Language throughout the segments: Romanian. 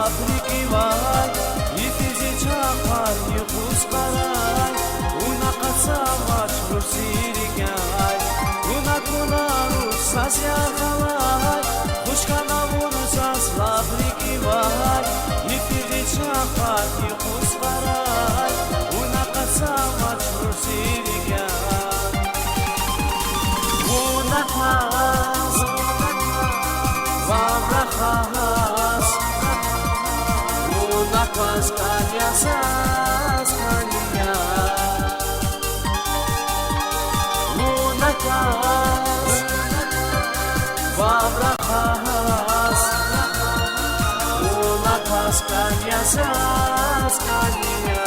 lafriki vai Ifizi chaqar yuqus qaray Una qatsamash rursirikai Una kunarus sasya qalay Xushkana vunusas lafriki vai Ifizi chaqar yuqus qaray Una qatsamash rursirikai Una qas Vabrachas Una qas kanyasas kanya Una qas Vabrachas Una qas kanyasas kanya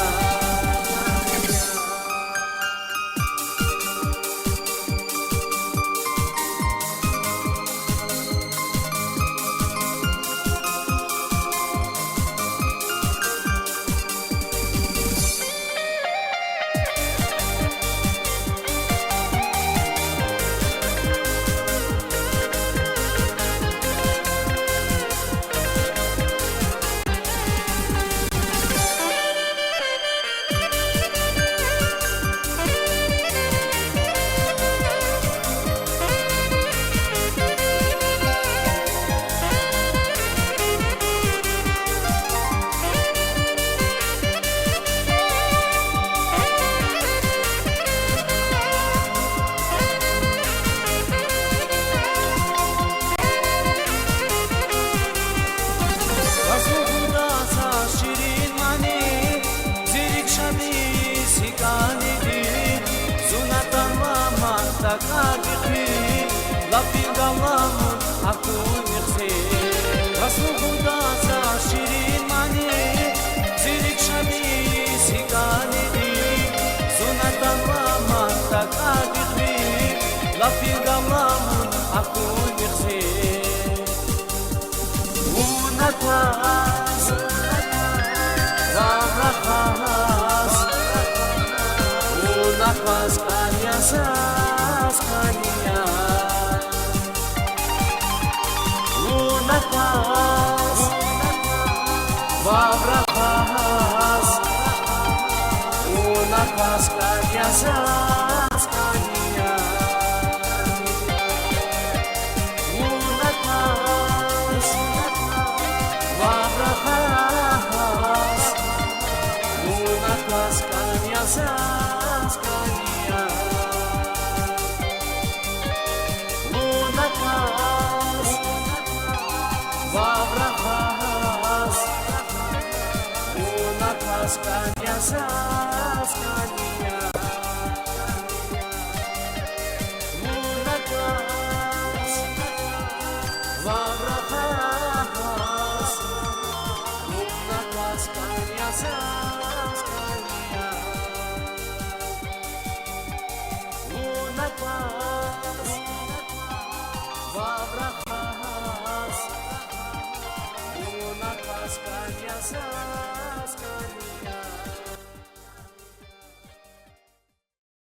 Aku nirse Rasulullah sa shirin mani Zirik shani sikani Sunatan mama tak adikri Lafil galamun aku nirse Unatas Ramrahas Unatas kanyasas kanya Unatas Vabrachas Unatas kanyasas kanya Unatas Vabrachas Unatas kanyasas kanya Unatas Vabrachas Unatas kanyasas kanya Unatas Vabrachas Unatas kanyasas kanya Unatas Vabrachas Unatas kanyasas